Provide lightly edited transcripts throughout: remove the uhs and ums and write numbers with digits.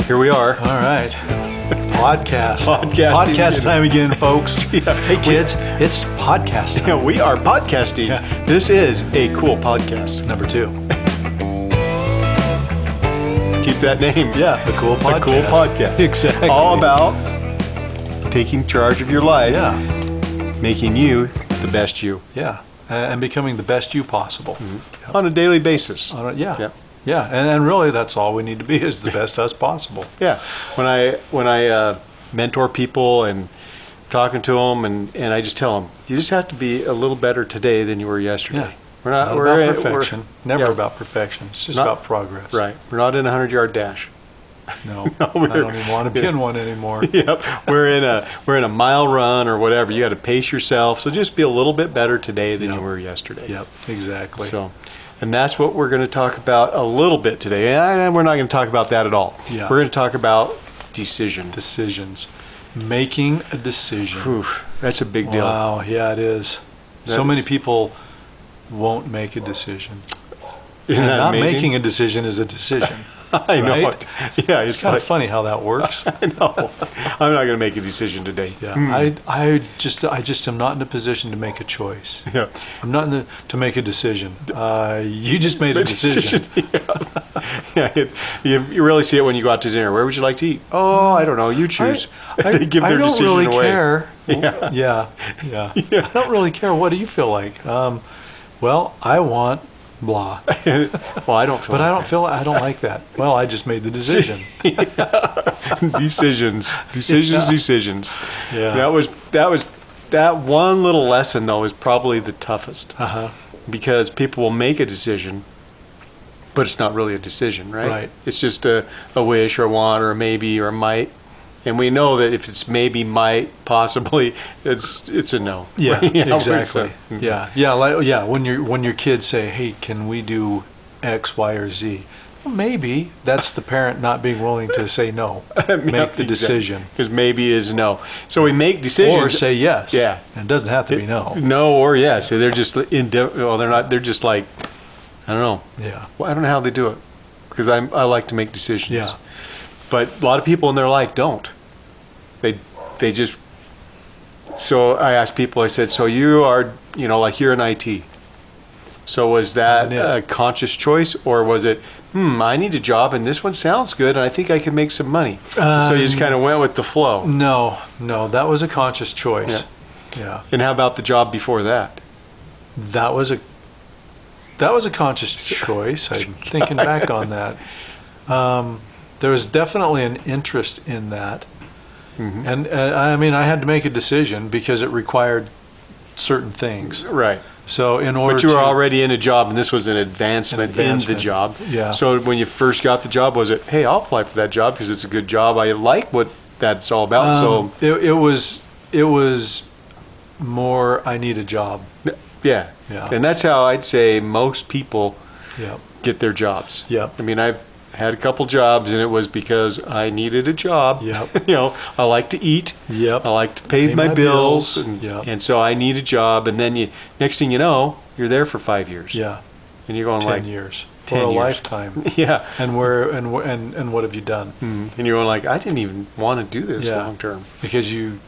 Here we are. All right. Podcast. Podcasting. time again, folks. Yeah. Hey, kids, it's podcast time. Yeah, we are podcasting. Yeah. This is a cool podcast. Number 2. Keep that name. Yeah, the cool podcast. The cool podcast. Exactly. All about taking charge of your life. Yeah. Making you the best you. Yeah. And becoming the best you possible. Mm-hmm. On a daily basis. Yeah. Yeah. Yeah. And really, that's all we need to be is the best us possible. Yeah. When I mentor people and talking to them, and I just tell them, you just have to be a little better today than you were yesterday. Yeah. We're about perfection. Never yeah. about perfection. It's just Not- about progress. Right. We're not in a 100-yard dash. No, No, I don't even want to be in one anymore. Yep. We're in a mile run or whatever. You got to pace yourself. So just be a little bit better today than Yep. you were yesterday. Yep, exactly. So, and that's what we're going to talk about a little bit today. And we're not going to talk about that at all. Yeah. We're going to talk about Decisions. Making a decision. Whew, that's a big deal. Wow, yeah, it is. So That many is- people won't make a decision. Isn't And that not amazing? making a decision is a decision. I know. right? It. Yeah, It's it's kind like, of funny how that works. I know. I'm not going to make a decision today. Yeah, I just am not in a position to make a choice. Yeah. I'm not to make a decision. You just made a decision. Yeah, you really see it when you go out to dinner. Where would you like to eat? Oh, I don't know. You choose. I They give their don't decision really away. care. Yeah. Yeah. I don't really care. What do you feel like? Well, I want blah, Well, I don't feel. but I don't like that. Well, I just made the decision. decisions. Yeah. That one little lesson though is probably the toughest Uh-huh. because people will make a decision, but it's not really a decision, right? Right. It's just a wish or a want or a maybe or a might, and we know that if it's maybe, might, possibly, it's a no. Yeah, You know, exactly. so- Yeah. When your kids say, "Hey, can we do X, Y, or Z?" Well, maybe that's the parent not being willing to say no. Make the decision, because maybe is no. So we make decisions or say yes. Yeah. And it doesn't have to be no. No or yes. So they're just they're not. They're just like, I don't know. Yeah. Well, I don't know how they do it because I like to make decisions. Yeah. But a lot of people in their life don't. They just. So I asked people. I said, so you are, like you're in IT. So was that Yeah. a conscious choice, or was it, I need a job and this one sounds good and I think I can make some money? So you just kind of went with the flow. No, that was a conscious choice. Yeah. And how about the job before that? That was a conscious choice. I'm thinking back on that. There was definitely an interest in that. Mm-hmm. And I mean, I had to make a decision because it required certain things. Right. So in order But you were to, already in a job, and this was an advancement in the job. Yeah. So when you first got the job, was it, hey, I'll apply for that job because it's a good job. I like what that's all about. So it was more, I need a job. yeah. Yeah. And that's how I'd say most people Yep. get their jobs. Yep. I mean, I've had a couple jobs, and it was because I needed a job. Yep. I like to eat. Yep. I like to pay my bills. Yep. And so I need a job. And then next thing you know, you're there for 5 years. Yeah. And you're going 10 like, years. 10 For a years. lifetime. yeah. And what have you done? And you're going like, I didn't even want to do this Yeah. long term. Because you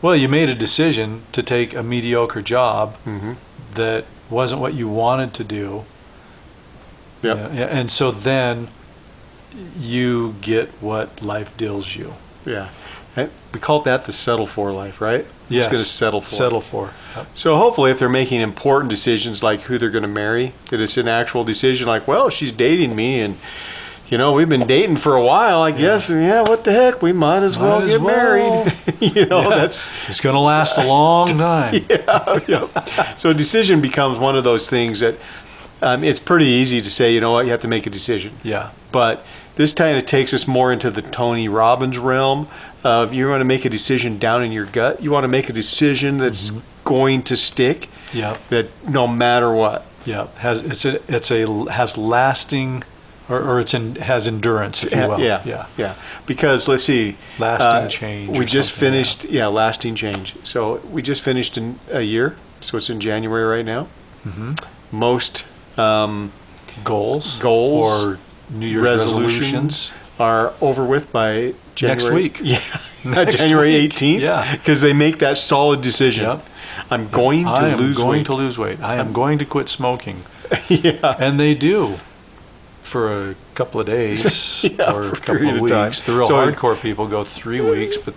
made a decision to take a mediocre job Mm-hmm. that wasn't what you wanted to do. Yep. Yeah, and so then you get what life deals you. Yeah. We call that the settle for life, right? Yes. Just going to settle for. Settle for. Yep. So hopefully if they're making important decisions like who they're going to marry, that it's an actual decision like, well, she's dating me and, we've been dating for a while, I guess. And what the heck? We might as well get married. That's. It's going to last a long time. Yeah. So a decision becomes one of those things that it's pretty easy to say, you know what, you have to make a decision. Yeah. But this kind of takes us more into the Tony Robbins realm of you want to make a decision down in your gut. You want to make a decision that's going to stick. Yeah. That no matter what. Yeah. Has lasting, or has endurance, if you will. Yeah. Because let's see. Lasting change. We or just something, finished. Yeah, lasting change. So we just finished in a year. So it's in January right now. Mm-hmm. Most Goals or New Year's resolutions are over with by January. Next week. Yeah. Next January week. 18th. Yeah. Because they make that solid decision. Yep. I'm going to I am lose going weight. to lose weight. I am going to quit smoking. Yeah. And they do for a couple of days Yeah, or for a couple period of of time. weeks. The real So- hardcore people go 3 weeks, but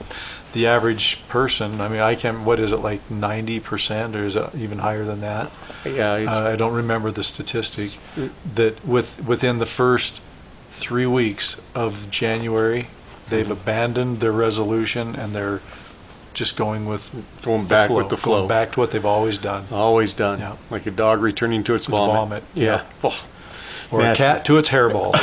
the average person, I mean, what is it, like 90%, or is it even higher than that? Yeah. It's, I don't remember the statistic, that within the first 3 weeks of January, they've abandoned their resolution and they're just going with going back flow, with the flow. going back to what they've always done. Always done. Yeah. Like a dog returning to its vomit. Yeah. Oh, Or nasty. a cat to its hairball.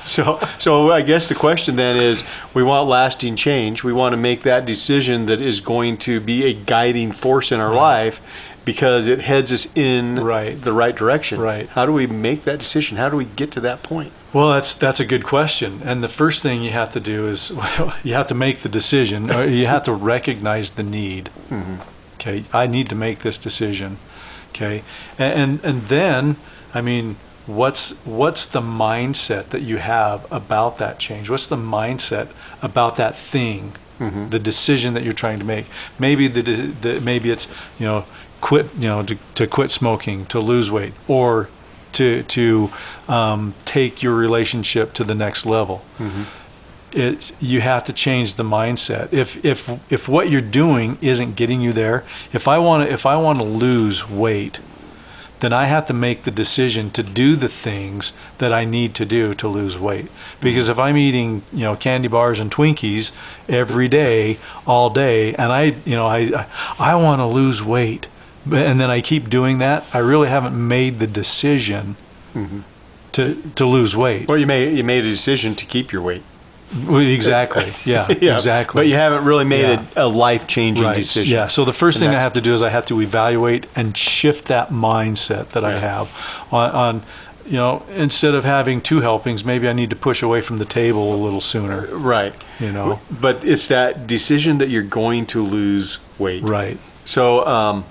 So I guess the question then is, we want lasting change. We want to make that decision that is going to be a guiding force in our life because it heads us in the right direction. Right. How do we make that decision? How do we get to that point? Well, that's a good question. And the first thing you have to do is you have to make the decision, or you have to recognize the need. Mm-hmm. Okay, I need to make this decision. Okay, and then, I mean, what's the mindset that you have about that change? What's the mindset about that thing, the decision that you're trying to make? Maybe maybe it's quit to quit smoking, to lose weight, or to take your relationship to the next level. You have to change the mindset. If what you're doing isn't getting you there, if I want to lose weight, then I have to make the decision to do the things that I need to do to lose weight. Because if I'm eating, candy bars and Twinkies every day, all day, and I want to lose weight, and then I keep doing that, I really haven't made the decision to lose weight. Well, you made a decision to keep your weight. Exactly. Yeah, Yeah, exactly. But you haven't really made Yeah. a life-changing Right. decision. Yeah. So the first And thing I that's- have to do is I have to evaluate and shift that mindset that I have on instead of having 2 helpings, maybe I need to push away from the table a little sooner. Right. But it's that decision that you're going to lose weight. Right. So,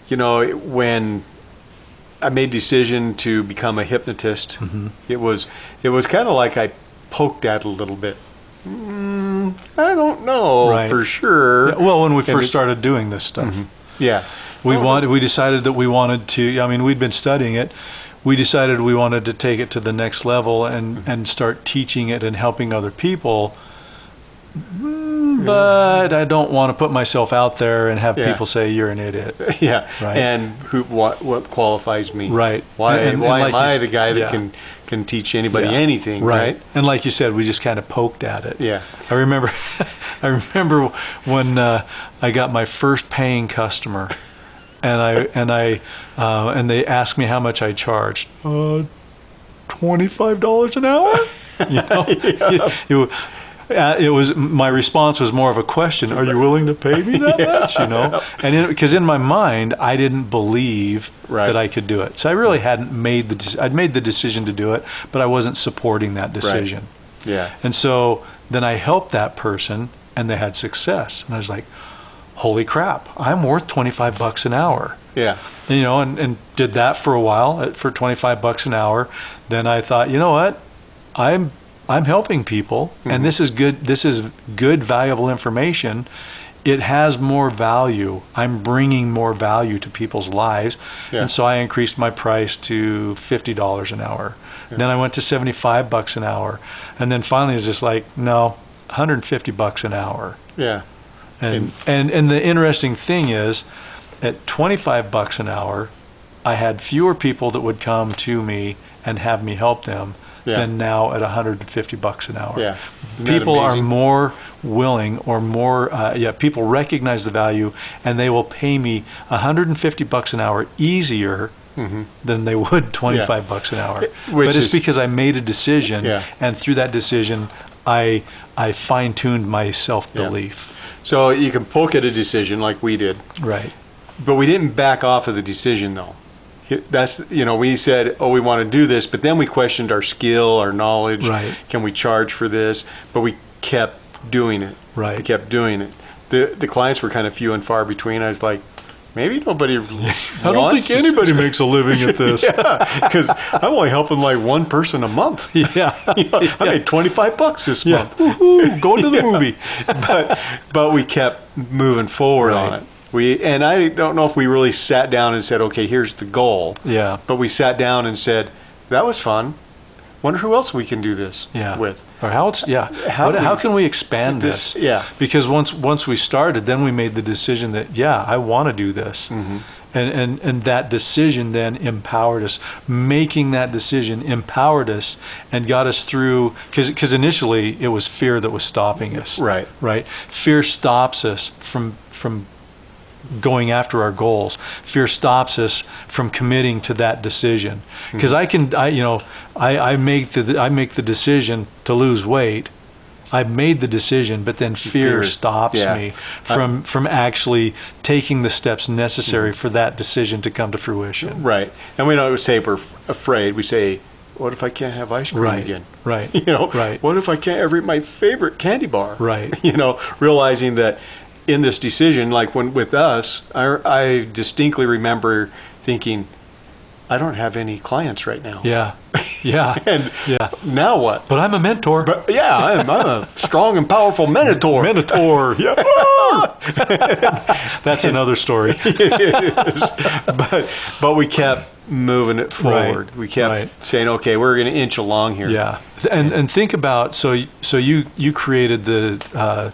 when I made the decision to become a hypnotist, it was kind of like I poked at it a little bit. I don't know for sure. Yeah, well, when we And first it's- started doing this stuff, Yeah. we decided that we wanted to. I mean, we'd been studying it. We decided we wanted to take it to the next level and start teaching it and helping other people. But I don't want to put myself out there and have people say you're an idiot. Yeah. Right. And what qualifies me? Right. Why And am like I you the guy that yeah. can teach anybody Yeah. anything? Right. And like you said, we just kind of poked at it. Yeah. I remember when I got my first paying customer, and they asked me how much I charged. $25 an hour. It was my response was more of a question. Are you willing to pay me that much? And because in my mind I didn't believe that I could do it, so I really hadn't made I'd made the decision to do it, but I wasn't supporting that decision. Right. Yeah. And so then I helped that person, and they had success, and I was like, "Holy crap! I'm worth $25 an hour." Yeah. And did that for a while for $25 an hour. Then I thought, you know what? I'm helping people, and this is good. This is good, valuable information. It has more value. I'm bringing more value to people's lives, and so I increased my price to $50 an hour. Yeah. Then I went to $75 an hour, and then finally it's just like, no, $150 an hour. Yeah. And the interesting thing is, at $25 an hour, I had fewer people that would come to me and have me help them than now at $150 an hour. Yeah. People are more willing, or more, people recognize the value, and they will pay me $150 an hour easier than they would $25 an hour. But it's because I made a decision, and through that decision, I fine-tuned my self-belief. Yeah. So you can poke at a decision like we did. Right. But we didn't back off of the decision, though. That's, we said, we want to do this, but then we questioned our skill, our knowledge. Right. Can we charge for this? But we kept doing it. Right. We kept doing it. The clients were kind of few and far between. I was like, maybe nobody I don't think anybody makes a living at this. Yeah, because I'm only helping like one person a month. Yeah. I made $25 this month. Woohoo, going to the movie. But we kept moving forward on it. And I don't know if we really sat down and said, okay, here's the goal. Yeah. But we sat down and said, that was fun. Wonder who else we can do this with. Or how can we expand this? Yeah. Because once we started, then we made the decision that, I want to do this. Mm-hmm. And that decision then empowered us. Making that decision empowered us and got us through, because initially it was fear that was stopping us. Right. Fear stops us from going after our goals. Fear stops us from committing to that decision. Because I make the decision to lose weight. I've made the decision, but then fear stops me from actually taking the steps necessary for that decision to come to fruition. Right. And we don't say we're afraid. We say, what if I can't have ice cream again? Right. What if I can't ever eat my favorite candy bar? Right. Realizing that in this decision, like with us, I distinctly remember thinking, I don't have any clients right now. Yeah. And now what? But I'm a mentor. But I'm a strong and powerful minotaur. Yeah. That's another story. It is. But we kept moving it forward. We kept saying, okay, we're going to inch along here. Yeah. And think about, so you created the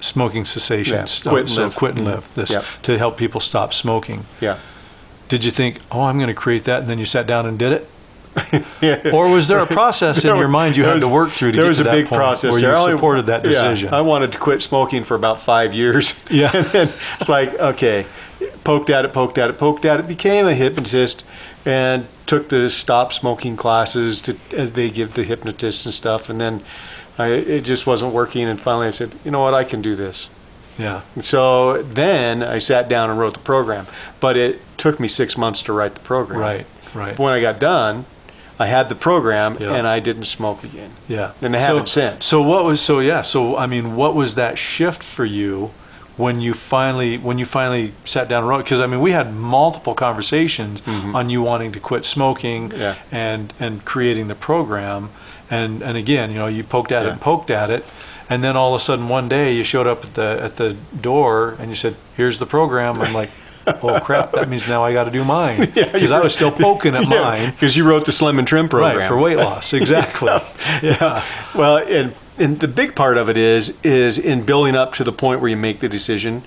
smoking cessation quit and live this to help people stop smoking. Yeah. Did you think, I'm going to create that, and then you sat down and did it? Or was there a process in your mind you had to work through to get to that point? There was a big process where you supported that decision? I wanted to quit smoking for about 5 years. Yeah. And then it's like, okay, poked at it, became a hypnotist, and took the stop smoking classes as they give the hypnotists and stuff. And then it just wasn't working. And finally I said, you know what, I can do this. Yeah. So then I sat down and wrote the program. But it took me 6 months to write the program. Right. But when I got done, I had the program and I didn't smoke again. Yeah. And I haven't since. So what was that shift for you when you finally sat down and wrote? Because we had multiple conversations on you wanting to quit smoking and creating the program. And again, you poked at it, and then all of a sudden one day you showed up at the door and you said, "Here's the program." I'm like, "Oh crap! That means now I got to do mine," because I was still poking at mine. Because you wrote the Slim and Trim program, for weight loss, exactly. Well, and the big part of it is in building up to the point where you make the decision.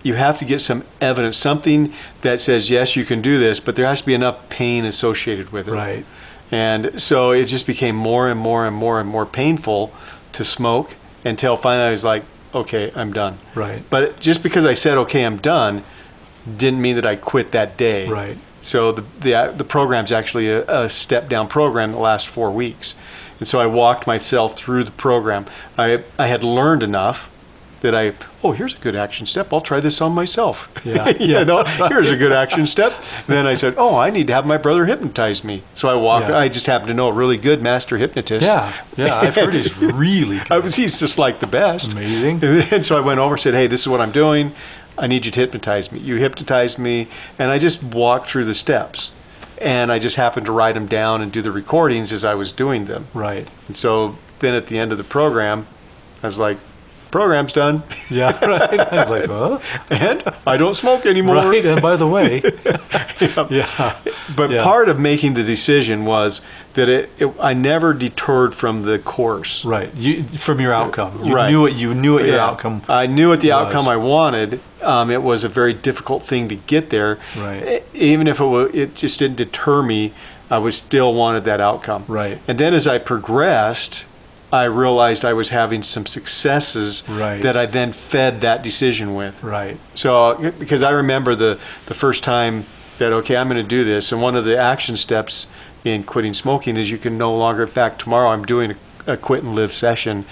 You have to get some evidence, something that says yes, you can do this, but there has to be enough pain associated with it. Right. And so it just became more and more and more and more painful to smoke until finally I was like, okay, I'm done. Right. But just because I said, okay, I'm done, didn't mean that I quit that day. Right. So the program's actually a step down program that lasts 4 weeks. And so I walked myself through the program. I had learned enough that here's a good action step. I'll try this on myself. Yeah. Here's a good action step. And then I said, I need to have my brother hypnotize me. So I walked. I just happened to know a really good master hypnotist. Yeah. I've heard he's really good. He's just like the best. Amazing. And so I went over and said, hey, this is what I'm doing. I need you to hypnotize me. You hypnotized me, and I just walked through the steps. And I just happened to write them down and do the recordings as I was doing them. Right. And so then at the end of the program, I was like, program's done. Yeah, right. I was like, huh? And I don't smoke anymore. Right, and by the way. But part of making the decision was that I never deterred from the course. Right, from your outcome. You knew what your outcome I knew what the outcome I wanted. It was a very difficult thing to get there. Right. Even if it just didn't deter me, I still wanted that outcome. Right. And then as I progressed, I realized I was having some successes that I then fed that decision with. Right. So, because I remember the first time that, okay, I'm going to do this, and one of the action steps in quitting smoking is you can no longer, in fact, tomorrow I'm doing a quit and live session,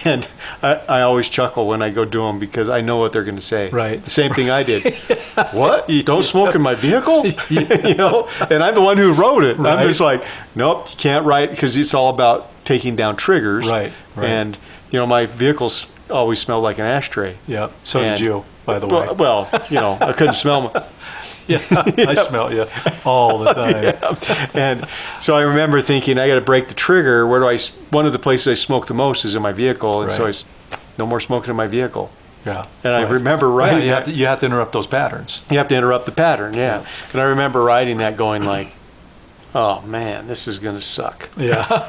and I always chuckle when I go do them because I know what they're going to say. Right. The same thing I did. What? You don't smoke in my vehicle? And I'm the one who wrote it. Right. I'm just like, nope, you can't write, because it's all about taking down triggers. Right. And my vehicles always smelled like an ashtray. Yeah. So did you. by the way. Well, I couldn't smell them. Yeah, I smell you all the time. Yeah. And so I remember thinking, I got to break the trigger. One of the places I smoke the most is in my vehicle, and Right. so no more smoking in my vehicle. Yeah. And I Right. remember Yeah, writing you that. have to interrupt those patterns. You have to interrupt the pattern, yeah. And I remember writing that going like, oh man, this is going to suck. Yeah.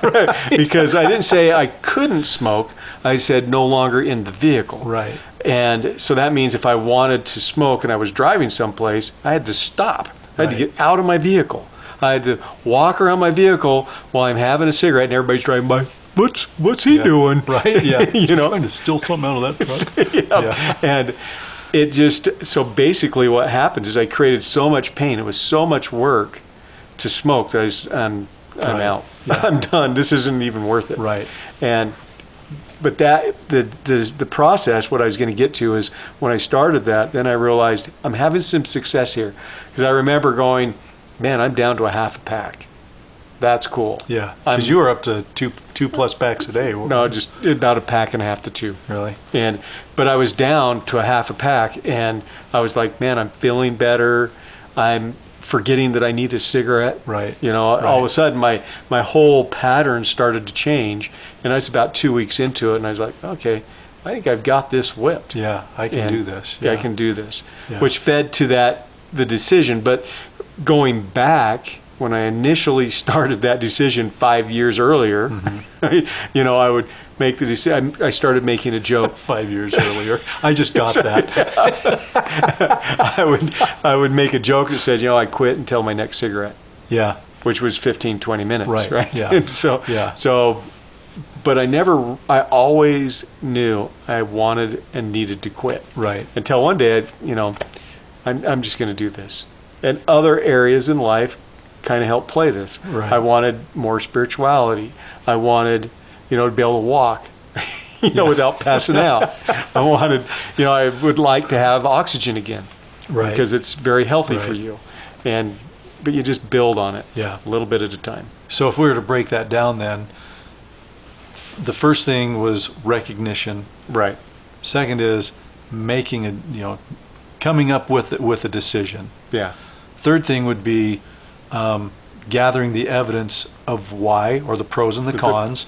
Because I didn't say I couldn't smoke. I said no longer in the vehicle. Right. And so that means if I wanted to smoke and I was driving someplace, I had to stop. I had to Right. get out of my vehicle. I had to walk around my vehicle while I'm having a cigarette and everybody's driving by. What's he Yeah. doing? Right. Yeah. Trying to steal something out of that truck. Yeah. And it just, so basically what happened is I created so much pain. It was so much work to smoke that I'm Right. out. Yeah. I'm done. This isn't even worth it. Right. But the process, what I was going to get to is when I started that, then I realized I'm having some success here. Because I remember going, man, I'm down to a half a pack. That's cool. Yeah. Because you were up to two plus packs a day. weren't No, you? just about a pack and a half to two. Really? But I was down to a half a pack, and I was like, man, I'm feeling better. I'm forgetting that I need a cigarette. Right. All of a Right. sudden my whole pattern started to change, and I was about 2 weeks into it, and I was like, okay, I think I've got this whipped. Yeah, I can And- do this. Yeah, I can do this. Yeah. Which fed to the decision. But going back, when I initially started that decision 5 years earlier, Mm-hmm. I would make the decision. I started making a joke. 5 years earlier. I just got that. I would make a joke that said, I quit until my next cigarette, Yeah. which was 15, 20 minutes, Right, right? yeah. And but I always knew I wanted and needed to quit. Right. Until one day, I'm just going to do this. And other areas in life kind of helped play this. Right. I wanted more spirituality. I wanted, to be able to walk, without passing out. I wanted, I would like to have oxygen again. Right. Because it's very healthy for Right. you. But you just build on it. Yeah. A little bit at a time. So if we were to break that down then, the first thing was recognition. Right. Second is making coming up with a decision. Yeah. Third thing would be gathering the evidence of why, or the pros and the cons,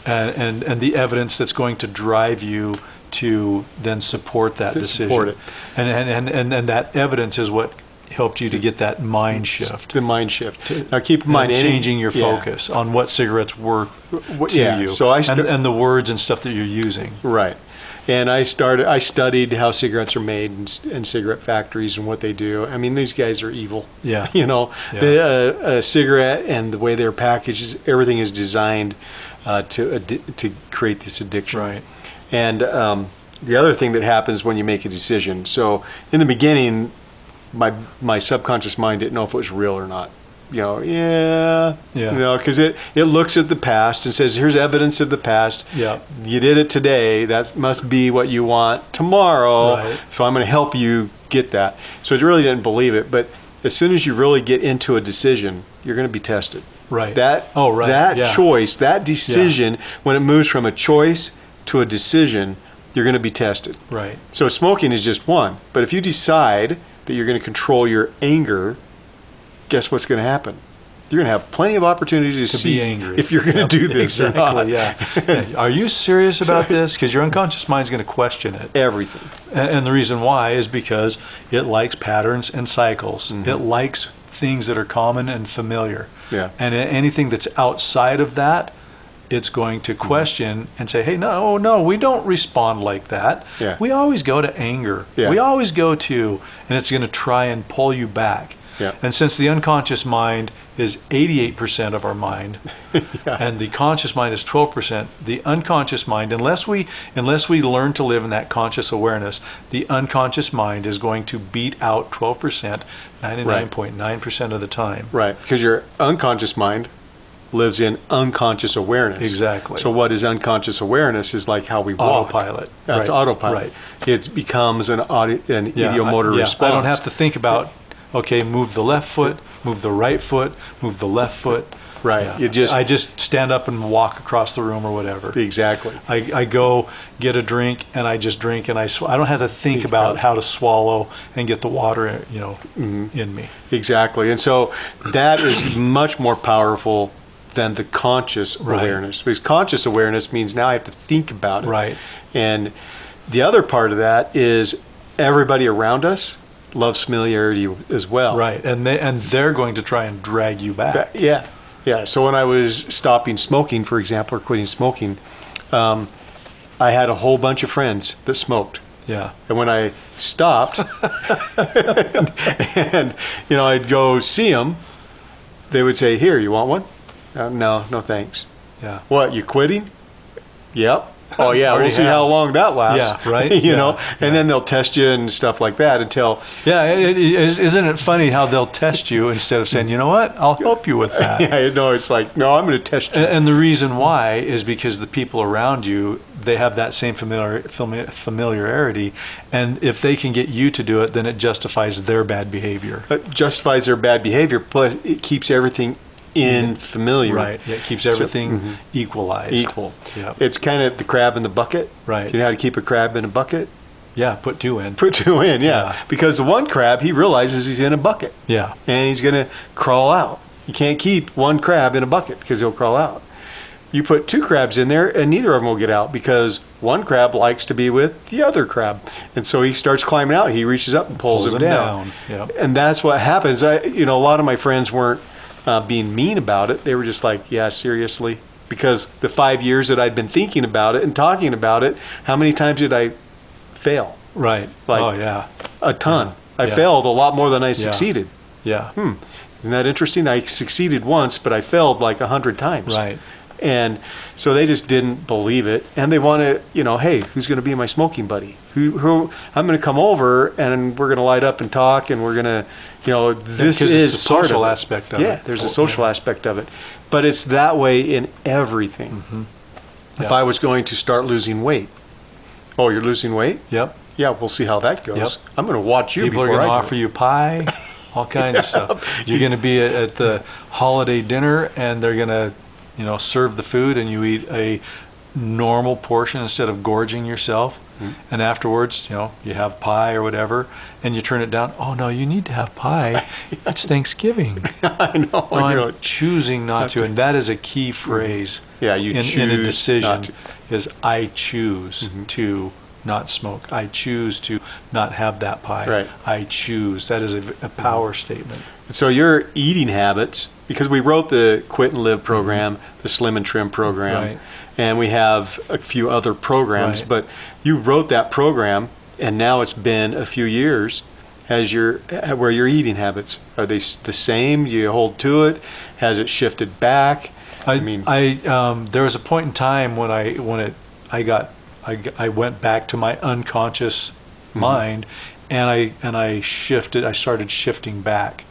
and the evidence that's going to drive you to then support that To decision. support it. And that evidence is what helped you to get that mind shift. The mind shift. Now keep in mind, And changing your yeah. focus on what cigarettes were to Yeah, you, so and the words and stuff that you're using. Right. And I studied how cigarettes are made in cigarette factories and what they do. I mean, these guys are evil. Yeah. A cigarette and the way they're packaged, everything is designed to create this addiction. Right. And the other thing that happens when you make a decision. So in the beginning, my subconscious mind didn't know if it was real or not. Because it looks at the past and says, here's evidence of the past. Yeah. You did it today. That must be what you want tomorrow. Right. So I'm going to help you get that. So it really didn't believe it. But as soon as you really get into a decision, you're going to be tested. Right. That yeah. choice, that decision, when it moves from a choice to a decision, you're going to be tested. Right. So smoking is just one. But if you decide that you're going to control your anger, guess what's going to happen? You're going to have plenty of opportunity to see be angry if you're going to do this or not. Exactly, yeah. Are you serious about this? Because your unconscious mind's going to question it. Everything. And the reason why is because it likes patterns and cycles. Mm-hmm. It likes things that are common and familiar. Yeah. And anything that's outside of that, it's going to question and say, hey, no, we don't respond like that. Yeah. We always go to anger. Yeah. We always go to, and it's going to try and pull you back. Yeah. And since the unconscious mind is 88% of our mind, Yeah. and the conscious mind is 12%, the unconscious mind, unless we learn to live in that conscious awareness, the unconscious mind is going to beat out 12%, 99.9% of the time. Right. Because your unconscious mind lives in unconscious awareness. Exactly. So what is unconscious awareness is like how we walk. Autopilot. That's Right. autopilot. Right. It becomes an ideomotor response. I don't have to think about, okay, move the left foot, move the right foot, move the left foot. Right. Yeah. I just stand up and walk across the room or whatever. Exactly. I go get a drink and I just drink and I don't have to think about how to swallow and get the water, in me. Exactly. And so that is much more powerful than the conscious awareness. Because conscious awareness means now I have to think about it. Right. And the other part of that is everybody around us loves familiarity as well. Right. And they're going to try and drag you back. Yeah. Yeah. So when I was stopping smoking, for example, or quitting smoking, I had a whole bunch of friends that smoked. Yeah. And when I stopped, and I'd go see them, they would say, "Here, you want one?" No, thanks. Yeah. What, you quitting? Yep. Oh yeah, we'll Already see have. how long that lasts. Yeah, right? you know, Yeah. and then they'll test you and stuff like that until. Yeah, isn't it funny how they'll test you instead of saying, you know what, I'll help you with that. Yeah, it's like, no, I'm going to test you. And the reason why is because the people around you, they have that same familiarity, and if they can get you to do it, then it justifies their bad behavior. It justifies their bad behavior, plus it keeps everything in familiar. Right. Yeah, it keeps everything equalized. Equal. Yep. It's kind of the crab in the bucket. Right. You know how to keep a crab in a bucket? Yeah, put two in. Put two in, yeah. Yeah. Because the one crab, he realizes he's in a bucket. Yeah. And he's going to crawl out. You can't keep one crab in a bucket because he'll crawl out. You put two crabs in there and neither of them will get out because one crab likes to be with the other crab. And so he starts climbing out. He reaches up and pulls him down. Yep. And that's what happens. A lot of my friends weren't being mean about it. They were just like, yeah, seriously. Because the 5 years that I'd been thinking about it and talking about it, how many times did I fail? Right. Like, oh, yeah. A ton. I Yeah. failed a lot more than I succeeded. Yeah. Isn't that interesting? I succeeded once, but I failed like 100 times. Right. And so they just didn't believe it. And they want to, hey, who's going to be my smoking buddy? Who I'm going to come over and we're going to light up and talk and we're going to, this is the part social of it. aspect of it. Yeah, there's a social aspect of it. But it's that way in everything. If I was going to start losing weight, oh, you're losing weight? Yep. Yeah, we'll see how that goes. Yep. I'm going to watch you People are before going to I offer you pie, all kinds of stuff. You're going to be at the holiday dinner and they're going to, serve the food and you eat a normal portion instead of gorging yourself. And afterwards, you have pie or whatever, and you turn it down. Oh no, you need to have pie. It's Thanksgiving. I know. No, I'm choosing not to, and that is a key phrase. Yeah, you in a choose decision not to. is I choose to not smoke. I choose to not have that pie. Right. I choose. That is a power statement. So your eating habits, because we wrote the Quit and Live program, the Slim and Trim program, Right. and we have a few other programs, Right. but you wrote that program, and now it's been a few years. Where your eating habits, are they the same? Do you hold to it? Has it shifted back? I there was a point in time when I went back to my unconscious mind, and I started shifting back.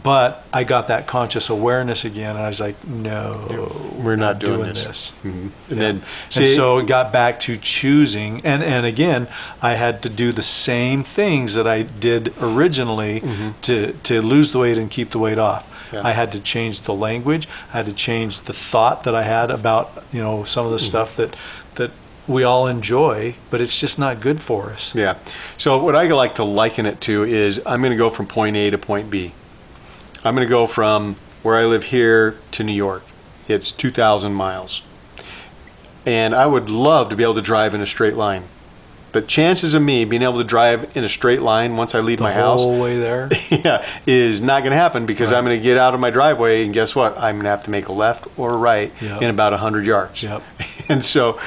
But I got that conscious awareness again, and I was like, no, We're not doing this. And Yeah. then, And so it got back to choosing, and again, I had to do the same things that I did originally to lose the weight and keep the weight off. Yeah. I had to change the language. I had to change the thought that I had about some of the stuff that we all enjoy, but it's just not good for us. yeah. So what I like to liken it to is I'm going to go from point A to point B. I'm going to go from where I live here to New York. It's 2,000 miles. And I would love to be able to drive in a straight line. But chances of me being able to drive in a straight line once I leave my house, The whole way there? yeah, is not going to happen because Right. I'm going to get out of my driveway and guess what? I'm going to have to make a left or a right Yep. in about 100 yards. Yep. And so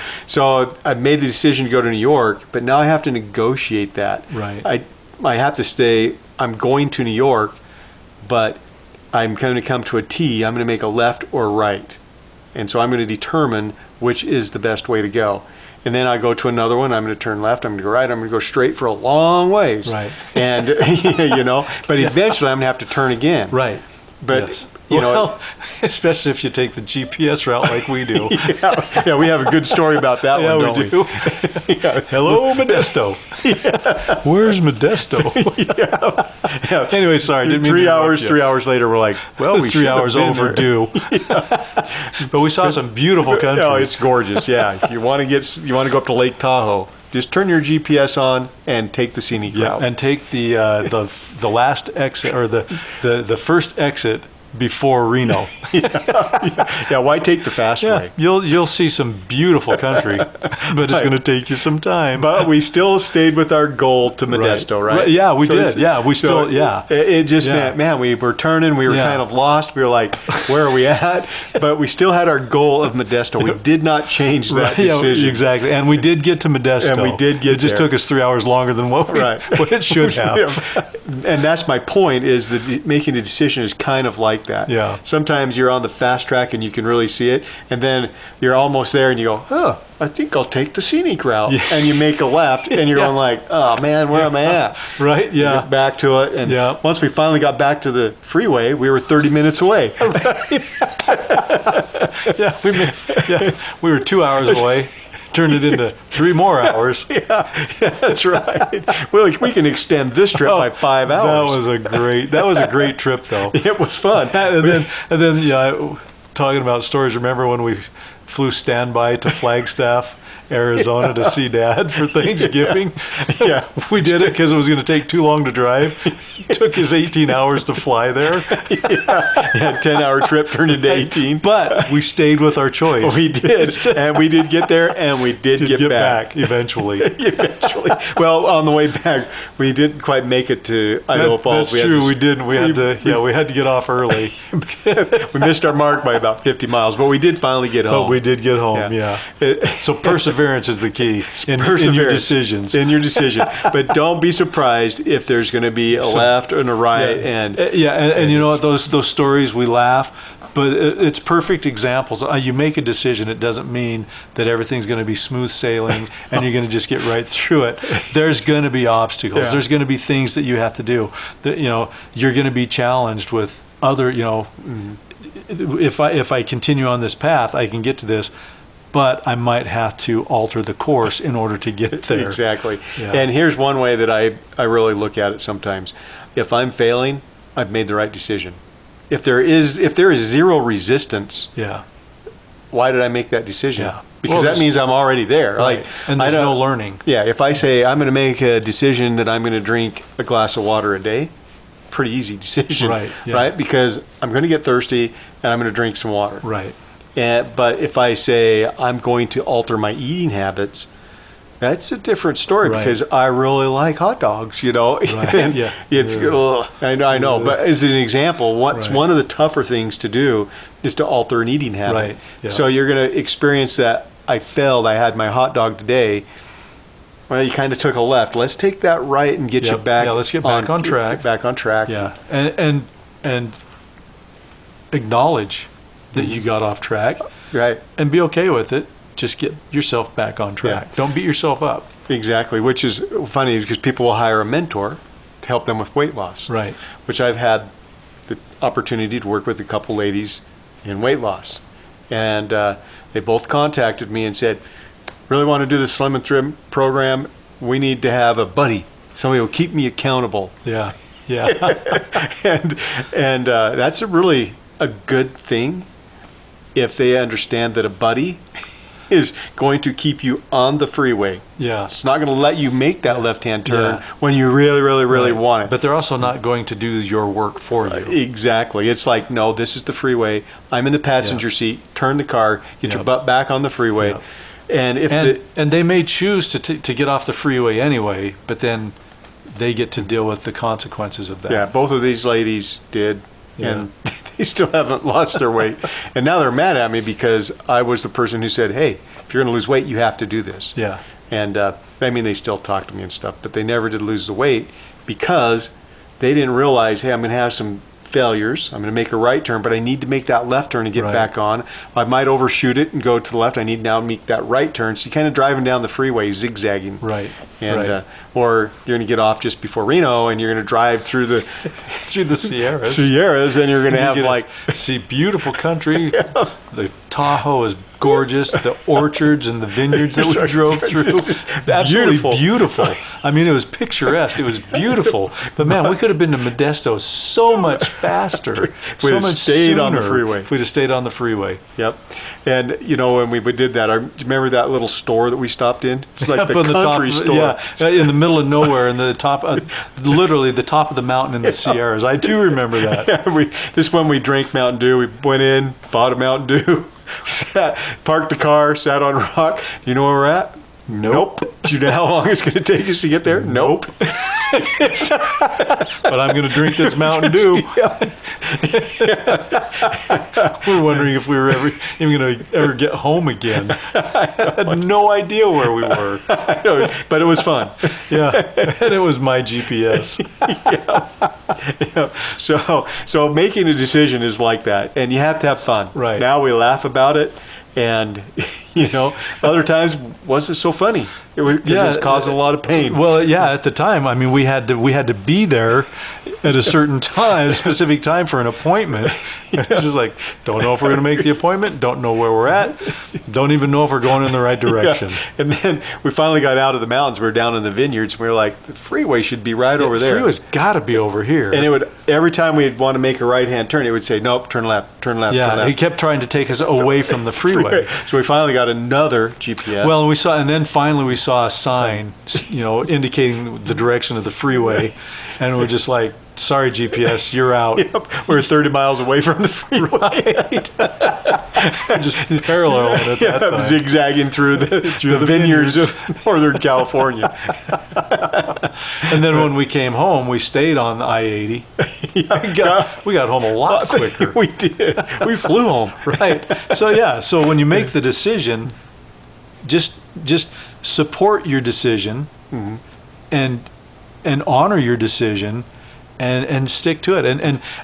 I've made the decision to go to New York, but now I have to negotiate that. Right. I have to stay, I'm going to New York, but I'm going to come to a T. I'm going to make a left or right. And so I'm going to determine which is the best way to go. And then I go to another one. I'm going to turn left. I'm going to go right. I'm going to go straight for a long ways. Right. And, but eventually I'm going to have to turn again. Right. But Yes. you know, Well, especially if you take the GPS route like we do. yeah, we have a good story about that Yeah, one, don't we do. Yeah. Hello, Modesto. Where's Modesto? Yeah. Anyway, sorry, didn't mean to 3 interrupt hours. you. 3 hours later, we're like, well, we 3 should have hours been there. overdue. But we saw some beautiful country. Oh, it's gorgeous. Yeah, you want to go up to Lake Tahoe. Just turn your GPS on and take the scenic route. and take the last exit or the first exit before Reno. Yeah, why take the fast way? You'll see some beautiful country, but it's Right. going to take you some time. But we still stayed with our goal to Modesto, right? Yeah, we So did. it's- Yeah, we still. Yeah. It just Yeah. meant, man, we were turning, we were Yeah. kind of lost. We were like, where are we at? But we still had our goal of Modesto. We did not change that Right, yeah, decision. exactly, and we did get to Modesto. And we did get It just there. took us 3 hours longer than what Right. what it should have. And that's my point, is that making a decision is kind of like that. Yeah. Sometimes you're on the fast track and you can really see it, and then you're almost there and you go, oh, I think I'll take the scenic route. Yeah. And you make a left and you're Yeah. going like, oh man, where am I at? Right? You Yeah. get back to it, and Yeah. once we finally got back to the freeway, we were 30 minutes away. We were 2 hours away. Turned it into 3 more hours. Yeah, that's right. Well, we can extend this trip by 5 hours. That was a great trip, though. It was fun. and then yeah, talking about stories. Remember when we flew standby to Flagstaff, Arizona, to see Dad for Thanksgiving? Yeah. We did it because it was going to take too long to drive. It took us 18 hours to fly there, Yeah, 10-hour trip turned into 18. but we stayed with our choice. We did, and we did get there, and we did to get back. eventually. Eventually. Well, on the way back, we didn't quite make it to Idaho Falls. That's true. We didn't. We had to get off early. We missed our mark by about 50 miles, but we did finally get home. But we did get home. Yeah. Yeah. So perseverance is the key in your Perseverance decisions. In your decision. But don't be surprised if there's going to be a left and a right. And and you know what? Those stories, we laugh, but it's perfect examples. You make a decision. It doesn't mean that everything's going to be smooth sailing and you're going to just get right through it. There's going to be obstacles. Yeah. There's going to be things that you have to do. That you're going to be challenged with other. If I continue on this path, I can get to this. But I might have to alter the course in order to get there. Exactly. Yeah. And here's one way that I really look at it sometimes. If I'm failing, I've made the right decision. If there is zero resistance, Yeah. why did I make that decision? Yeah. Because Well, that means I'm already there. Right. Like, And I there's don't- no learning. Yeah, if I say I'm going to make a decision that I'm going to drink a glass of water a day, pretty easy decision, Right, yeah. right? Because I'm going to get thirsty and I'm going to drink some water. Right. But if I say I'm going to alter my eating habits, that's a different story, Right. because I really like hot dogs, Right, And yeah. it's Yeah. I know, but as an example, what's Right. one of the tougher things to do is to alter an eating habit. Right, yeah. So you're going to experience that. I failed. I had my hot dog today. Well, you kind of took a left. Let's take that right and get you Yep. back. Yeah, let's get back on track. Let's get back on track. Yeah. And acknowledge that you got off track Right. and be okay with it. Just get yourself back on track. Yeah. Don't beat yourself up. Exactly. Which is funny because people will hire a mentor to help them with weight loss. Right. Which I've had the opportunity to work with a couple ladies in weight loss. And they both contacted me and said, really want to do the Slim and Trim program. We need to have a buddy. Somebody will keep me accountable. Yeah. Yeah. and that's really a good thing if they understand that a buddy is going to keep you on the freeway. Yeah. It's not going to let you make that left-hand turn Yeah. when you really, really, really Right. want it. But they're also not going to do your work for you. Exactly. It's like, no, this is the freeway. I'm in the passenger seat. Turn the car. Get your Yep. butt back on the freeway. Yep. And if And they may choose to get off the freeway anyway, but then they get to deal with the consequences of that. yeah, both of these ladies did, and they still haven't lost their weight. And now they're mad at me because I was the person who said, hey, if you're going to lose weight, you have to do this. Yeah. And I mean, they still talk to me and stuff, but they never did lose the weight because they didn't realize, hey, I'm going to have some failures. I'm going to make a right turn, but I need to make that left turn to get Right. back on. I might overshoot it and go to the left. I need now to make that right turn. So you're kind of driving down the freeway, zigzagging. Right. And right. or you're going to get off just before Reno, and you're going to drive through the Through the Sierras. Sierras, and you're going to You have get to like see beautiful country. The Tahoe is gorgeous. The orchards and the vineyards that we drove through, absolutely beautiful. I mean, it was picturesque. It was beautiful. But man, we could have been to Modesto so much faster, we'd so have much stayed sooner on the freeway. If we'd have stayed on the freeway. Yep. And you know, when we did that, do you remember that little store that we stopped in? It's like Up the on country top of, store. Yeah, in the middle of nowhere, in the top, literally the top of the mountain in the Sierras. I do remember that. Yeah, this one we drank Mountain Dew. We went in, bought a Mountain Dew, parked the car, sat on a rock. You know where we're at? Nope. Do you know how long it's going to take us to get there? Nope. But I'm going to drink this Mountain Dew. We're wondering if we were even going to ever get home again. I had no idea where we were. I know, but it was fun. Yeah, and it was my GPS. Yeah. So making a decision is like that, and you have to have fun. Right. Now we laugh about it, and you know, other times wasn't so funny. It was because it's causing a lot of pain. Well, yeah, at the time, I mean, we had to be there at a certain time, a specific time for an appointment. It's just like, don't know if we're going to make the appointment, don't know where we're at, don't even know if we're going in the right direction. Yeah. And then we finally got out of the mountains. We were down in the vineyards. And we were like, the freeway should be right over there. The freeway's got to be over here. And it would, every time we'd want to make a right-hand turn, it would say, nope, turn left, turn left, turn Yeah, left. he kept trying to take us away from the freeway. So we finally got another GPS. Well, then finally we saw a sign, you know, indicating the direction of the freeway, and we're just like, sorry, GPS, you're out. Yep. We're 30 miles away from the freeway. Just paralleling at that time. Zigzagging through the vineyards of Northern California. And then when we came home, we stayed on the I-80. We got home a lot quicker. We did. We flew home. Right. So yeah. So when you make the decision, just support your decision, and honor your decision, and stick to it,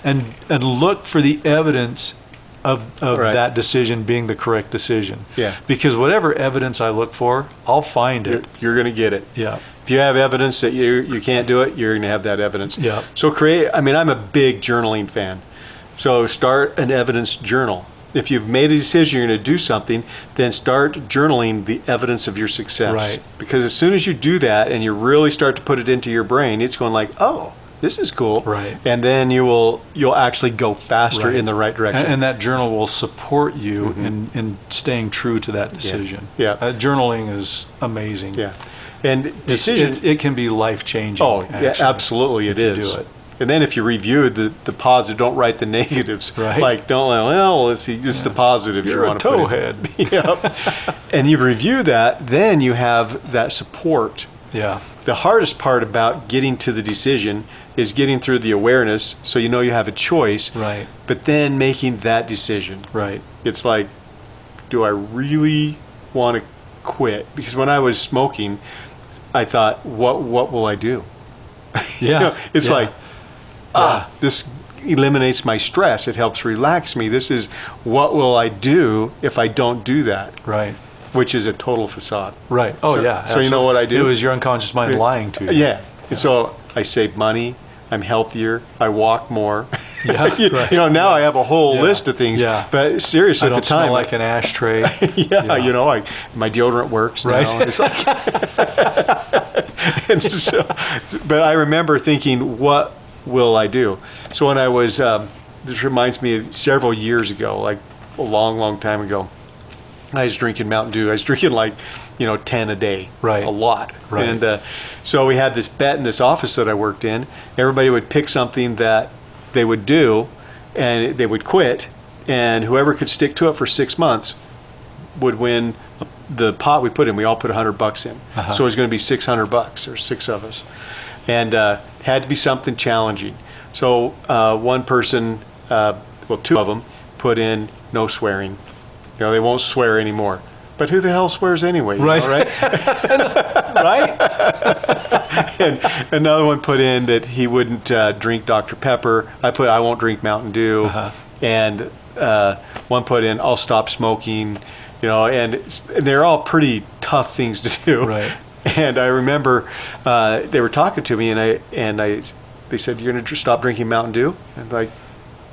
and look for the evidence of Right. that decision being the correct decision. Yeah. Because whatever evidence I look for, I'll find it. You're going to get it. Yeah. If you have evidence that you can't do it, you're going to have that evidence. Yeah. So I'm a big journaling fan. So start an evidence journal. If you've made a decision you're going to do something, then start journaling the evidence of your success. Right. Because as soon as you do that and you really start to put it into your brain, it's going like, oh, this is cool. Right. And then you'll actually go faster Right. in the right direction. And that journal will support you in staying true to that decision. Yeah. Journaling is amazing. yeah. And decisions. It can be life-changing. Oh, yeah, actually, absolutely if it you is. do it. And then if you review the positive, don't write the negatives. Right. Like, don't, well, let's see, just the positives You're you a want to put in. towhead. Yep. And you review that, then you have that support. Yeah. The hardest part about getting to the decision is getting through the awareness so you know you have a choice, Right. but then making that decision. Right. It's like, do I really want to quit? Because when I was smoking, I thought, what will I do? Yeah. You know, it's Yeah. like, this eliminates my stress. It helps relax me. This is, what will I do if I don't do that? Right. Which is a total facade. Right. Oh, So- yeah. so you know what I do? It was your unconscious mind lying to you. Yeah. And so I save money. I'm healthier. I walk more. Yeah, you, right. you know, now I have a whole Yeah. list of things. Yeah. But seriously, I don't at the time, smell like an ashtray. yeah, you know, my deodorant works Right. now. It's like, and so, but I remember thinking, what will I do? So when I was, this reminds me of several years ago, like a long, long time ago, I was drinking Mountain Dew. I was drinking like, 10 a day. Right. A lot. Right. And so we had this bet in this office that I worked in. Everybody would pick something that they would do, and they would quit, and whoever could stick to it for 6 months would win the pot we put in. We all put $100 in. Uh-huh. So it was going to be $600. There's 6 of us. And had to be something challenging. So one person, 2 of them, put in no swearing. They won't swear anymore. but who the hell swears anyway? You Right. know, right? Right? And another one put in that he wouldn't drink Dr. Pepper. I won't drink Mountain Dew. Uh-huh. And one put in, I'll stop smoking. You know, and they're all pretty tough things to do. Right. And I remember they were talking to me, and they said, "You're going to stop drinking Mountain Dew?" And I'm like,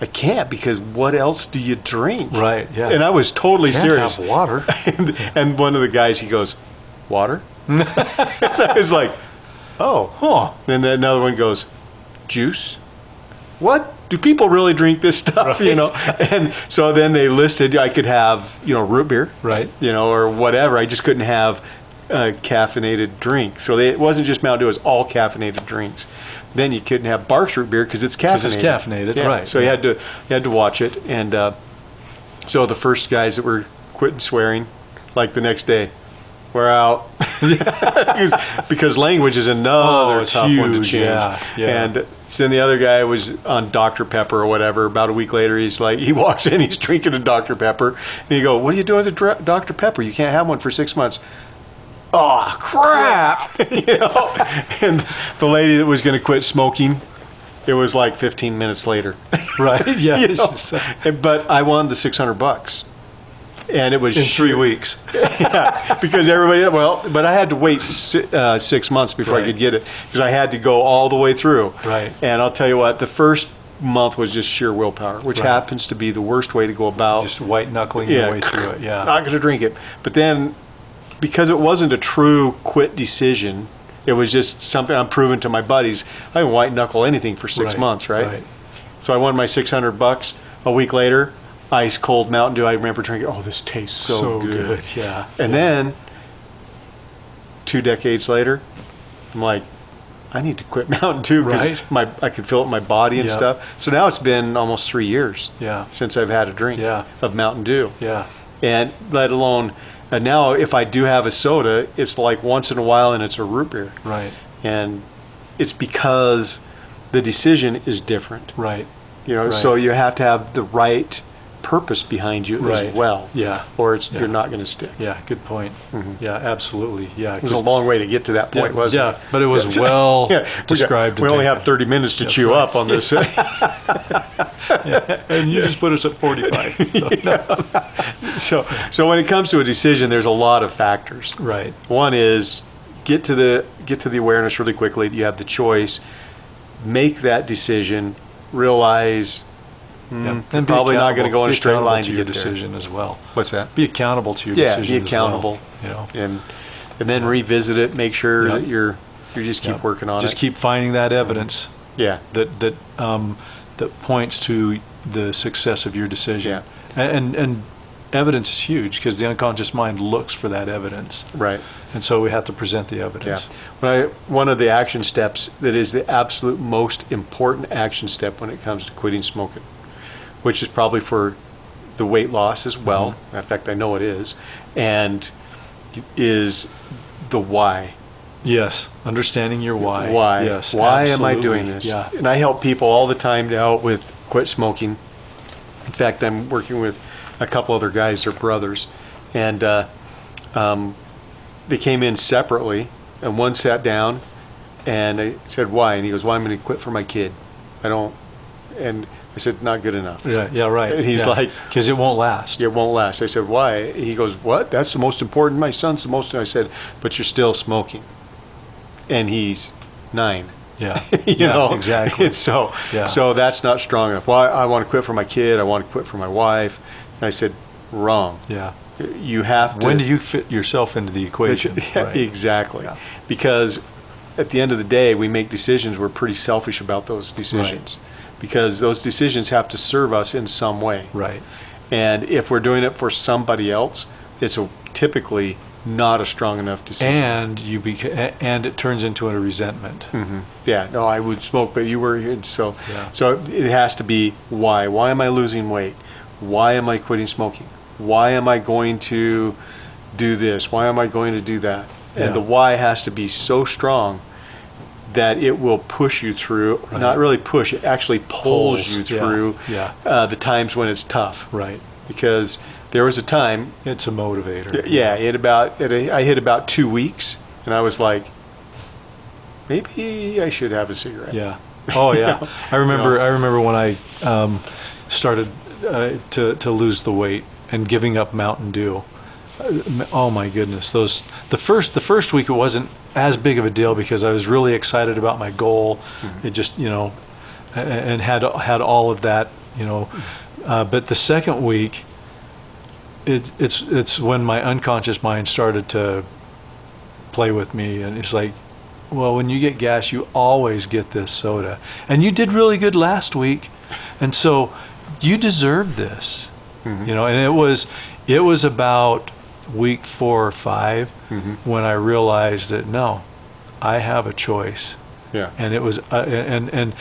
I can't, because what else do you drink? Right, yeah. And I was totally Can't serious. have water. And one of the guys, he goes, "Water?" And I was like, "Oh." Huh. Then another one goes, "Juice?" What? Do people really drink this stuff? Right. You know? And so then they listed, I could have, root beer. Right. Or whatever. I just couldn't have a caffeinated drink. So it wasn't just Mountain Dew, it was all caffeinated drinks. Then you couldn't have Barks root beer because it's caffeinated. Because it's caffeinated, Yeah. right. So you had to watch it. And so the first guys that were quitting swearing, like the next day, we're out. Because language is another it's tough one to huge, change. yeah. And then the other guy was on Dr. Pepper or whatever. About a week later, he walks in, he's drinking a Dr. Pepper. And you go, "What are you doing with the Dr. Pepper? You can't have one for 6 months." Oh, crap! And the lady that was going to quit smoking, it was like 15 minutes later. Right. Yeah. But I won the $600. And it was In 3 weeks. Yeah, because everybody, but I had to wait 6 months before I Right. could get it, because I had to go all the way through. Right. And I'll tell you what, the first month was just sheer willpower, which Right. happens to be the worst way to go about. Just white knuckling your way through it. Yeah. Not going to drink it. But then, because it wasn't a true quit decision, it was just something I'm proving to my buddies. I didn't white knuckle anything for 6 Right, months, right? right. So I won my $600. A week later, ice cold Mountain Dew. I remember drinking. Oh, this tastes so good. Yeah. And then 2 decades later, I'm like, I need to quit Mountain Dew because Right. I can feel it in my body and Yeah. stuff. So now it's been almost 3 years Yeah. since I've had a drink Yeah. of Mountain Dew. Yeah. And let alone, and now if I do have a soda, it's like once in a while, and it's a root beer. Right. And it's because the decision is different. Right. So you have to have the right purpose behind you Right. as well. Yeah. Or Yeah. you're not going to stick. Yeah. Good point. Mhm. Yeah. Absolutely. Yeah. It was a long way to get to that point, wasn't Yeah. it? But it was well Yeah, described. We and only have taken. 30 minutes to Yeah, chew right. up on this. And you just put us at 45. So, So when it comes to a decision, there's a lot of factors. Right. One is get to the awareness really quickly that you have the choice. Make that decision. Realize Yeah. you're probably not going to go in a be straight accountable line to to your get there. decision as well. What's that? Be accountable to your Yeah, decision. be accountable. As well, you know. And then revisit it. Make sure Yeah. that you just keep Yeah. working on Just it. keep finding that evidence Yeah. that points to the success of your decision. Yeah. And evidence is huge because the unconscious mind looks for that evidence, Right. and so we have to present the Yeah. evidence. One of the action steps that is the absolute most important action step when it comes to quitting smoking, which is probably for the weight loss as well. Mm-hmm. In fact, I know it is, and is the why. Yes, understanding your why. Why? Yes. Why am I absolutely. doing this? Yeah. And I help people all the time now with quit smoking. In fact, I'm working with a couple other guys, they're brothers, and they came in separately, and one sat down, and I said, "Why?" And he goes, "Well, I'm going to quit for my kid. I don't," and I said, "Not good enough. Yeah. Yeah. Right. And he's like, because it won't last. It won't last." I said, "Why?" He goes, "What? That's the most important. My son's the most." I said, "But you're still smoking," and he's 9. Yeah. You Yeah, know, exactly. It's so Yeah. so that's not strong enough. Well, I want to quit for my kid. I want to quit for my wife. And I said, wrong. Yeah. You have to. When do you fit yourself into the equation? Yeah, Right. exactly. Yeah. Because at the end of the day, we make decisions. We're pretty selfish about those decisions because those decisions have to serve us in some way. Right. And if we're doing it for somebody else, it's typically not a strong enough decision. And it turns into a resentment. Mhm. Yeah, no, I would smoke, but you were here. So, Yeah. so it has to be why. Why am I losing weight? Why am I quitting smoking? Why am I going to do this? Why am I going to do that? Yeah. And the why has to be so strong that it will push you through. Right. Not really push, it actually pulls you Yeah. through Yeah. the times when it's tough. Right. Because there was a time, It's a motivator. yeah, I hit about 2 weeks, and I was like, maybe I should have a cigarette. Yeah. Oh yeah. You know? I remember when I started to lose the weight and giving up Mountain Dew. Oh my goodness, the first week it wasn't as big of a deal because I was really excited about my goal. Mm-hmm. It just, and had all of that, but the second week, it's when my unconscious mind started to play with me, and it's like, well, when you get gas, you always get this soda, and you did really good last week, and so you deserve this. Mm-hmm. And it was about week 4 or 5 when I realized that no, I have a choice. Yeah. And it was and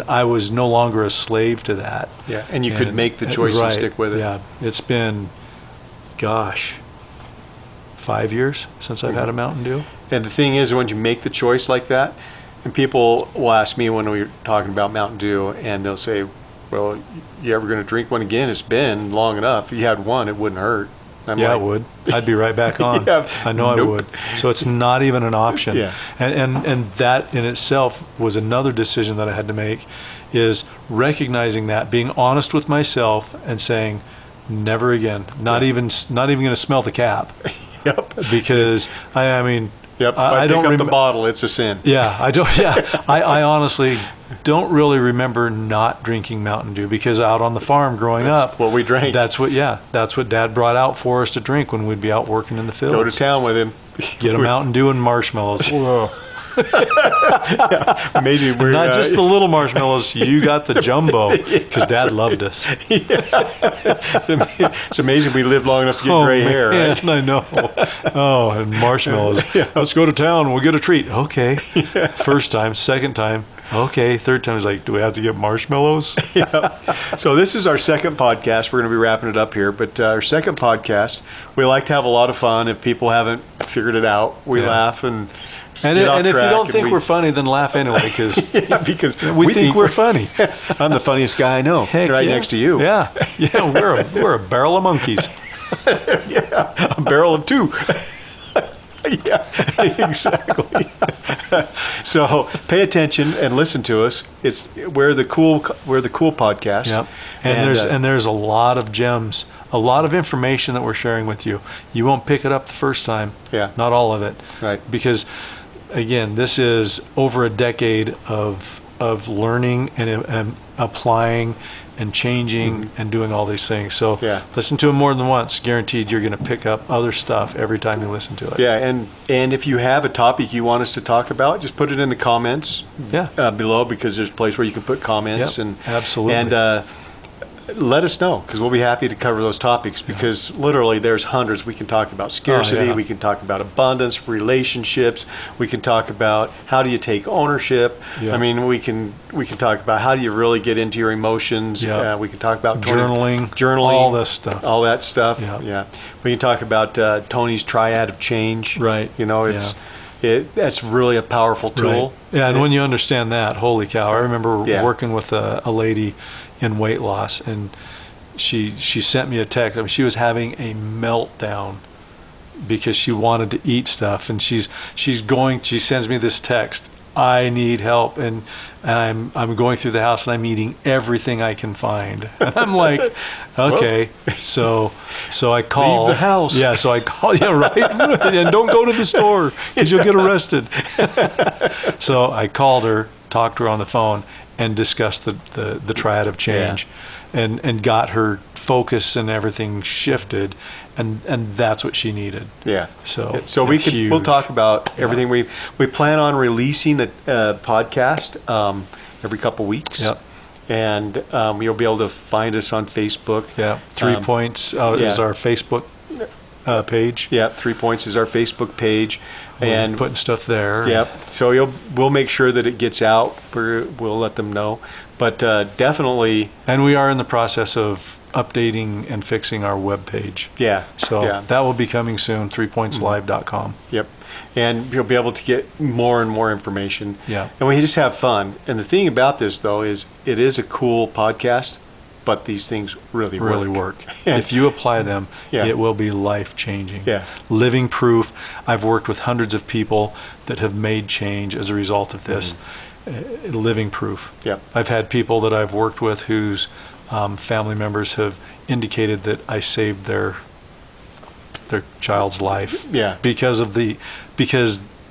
I was no longer a slave to that. Yeah. And you could make the choice and stick with it. Yeah. It's been, gosh, 5 years since I've had a Mountain Dew. And the thing is, when you make the choice like that, and people will ask me when we're talking about Mountain Dew, and they'll say, well, you ever going to drink one again? It's been long enough. If you had one, it wouldn't hurt. I'm Yeah, like, it would. I'd be right back on. Yeah, I know nope. I would. So it's not even an option. Yeah. And that in itself was another decision that I had to make, is recognizing that, being honest with myself and saying, never again. Not even going to smell the cap. Yep. Because I mean, Yep. If I don't pick up remember the bottle, it's a sin. Yeah, I don't. Yeah, I honestly don't really remember not drinking Mountain Dew, because out on the farm growing up, what we drank. That's what Dad brought out for us to drink when we'd be out working in the fields. Go to town with him. Get a Mountain Dew and marshmallows. Amazing. We're Not just the little marshmallows. You got the jumbo, because Dad loved us. It's amazing we lived long enough to get gray hair. Right? I know. Oh, and marshmallows. Yeah. Let's go to town. We'll get a treat. Okay. Yeah. First time. Second time. Okay. Third time is like, do we have to get marshmallows? Yeah. So this is our second podcast. We're going to be wrapping it up here, but our second podcast, we like to have a lot of fun. If people haven't figured it out, we laugh and And if you don't think we're funny, then laugh anyway, because because we think we're funny. I'm the funniest guy I know, Heck right yeah. next to you. Yeah, we're a barrel of monkeys. Yeah, a barrel of two. Yeah, exactly. So pay attention and listen to us. We're the cool podcast. Yep. And there's a lot of gems, a lot of information that we're sharing with you. You won't pick it up the first time. Yeah. Not all of it. Right. Because again, this is over a decade of learning and applying and changing and doing all these things. So listen to them more than once. Guaranteed you're going to pick up other stuff every time you listen to it. Yeah, and if you have a topic you want us to talk about, just put it in the comments below, because there's a place where you can put comments. Yep, and absolutely. And let us know, because we'll be happy to cover those topics, because literally there's hundreds. We can talk about scarcity, we can talk about abundance, relationships, we can talk about how do you take ownership. I mean, we can talk about how do you really get into your emotions. We can talk about journaling, all this stuff, all that stuff. Yeah. We can talk about Tony's triad of change. Right. That's really a powerful tool. Right. Yeah, and when you understand that, holy cow! I remember working with a lady in weight loss, and she sent me a text. I mean, she was having a meltdown because she wanted to eat stuff, and she sends me this text, I need help, and I'm going through the house and I'm eating everything I can find. And I'm like, okay, so I call. Leave the house. Yeah, so I call. Yeah, right. And don't go to the store because you'll get arrested. So I called her, talked to her on the phone, and discussed the triad of change, and got her focus and everything shifted, and that's what she needed. Yeah. So we'll talk about everything. We plan on releasing a podcast every couple weeks. Yep. And you'll be able to find us on Facebook. Yeah. 3 Points is our Facebook page. Yeah. 3 Points is our Facebook page. And putting stuff there. Yep. So we'll make sure that it gets out. We'll let them know. But definitely. And we are in the process of updating and fixing our web page. Yeah. So that will be coming soon, 3pointslive.com. Yep. And you'll be able to get more and more information. Yeah. And we just have fun. And the thing about this, though, is it is a cool podcast. but these things really work. If you apply them, Yeah. it will be life-changing. Yeah. Living proof. I've worked with hundreds of people that have made change as a result of this. Living proof. Yep. I've had people that I've worked with whose family members have indicated that I saved their child's life. Yeah. Because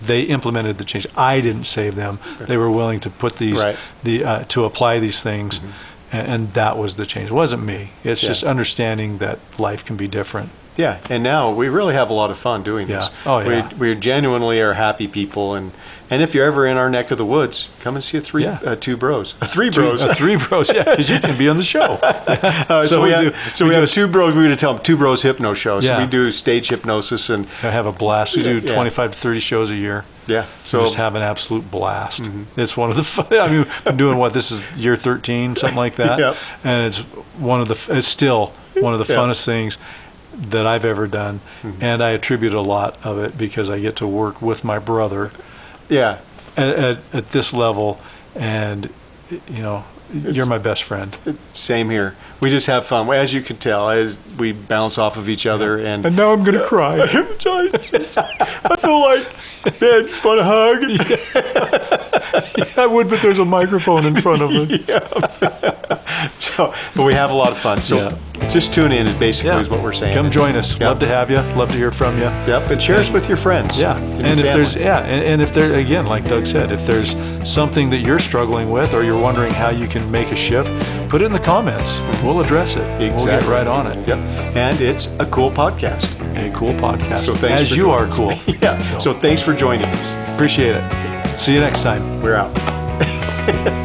they implemented the change. I didn't save them. They were willing to put these Right. to apply these things, and that was the change. It wasn't me. It's Yeah. just understanding that life can be different. Yeah, and now we really have a lot of fun doing this. Yeah. Oh, yeah. We genuinely are happy people, and if you're ever in our neck of the woods, come and see two bros, three bros, Three bros, yeah, because you can be on the show. So we have two bros. We're going to tell them two bros hypno shows. Yeah. We do stage hypnosis, and I have a blast. We do Yeah. 25 to 30 shows a year. yeah, So just have an absolute blast. It's one of the fun. I mean, I'm doing this is year 13, something like that, Yep. and it's still one of the Yeah. funnest things that I've ever done, and I attribute a lot of it because I get to work with my brother yeah. at this level, and you're my best friend. Same here. We just have fun, as you can tell, as we bounce off of each other, and now I'm gonna cry. I feel like, man, want a hug? I would, but there's a microphone in front of it. But we have a lot of fun. So Yeah. just tune in is basically is what we're saying. Come join us. Yeah. Love to have you. Love to hear from you. Yep, and share us with your friends. Yeah, and if there's and if there again, like Doug said, if there's something that you're struggling with or you're wondering how you can make a shift, put it in the comments. We'll address it. We'll get Exactly. right on it. Yep, and it's a cool podcast. A cool podcast. So thanks as for you are joining cool. us. Yeah. So thanks for joining us. Appreciate it. See you next time. We're out.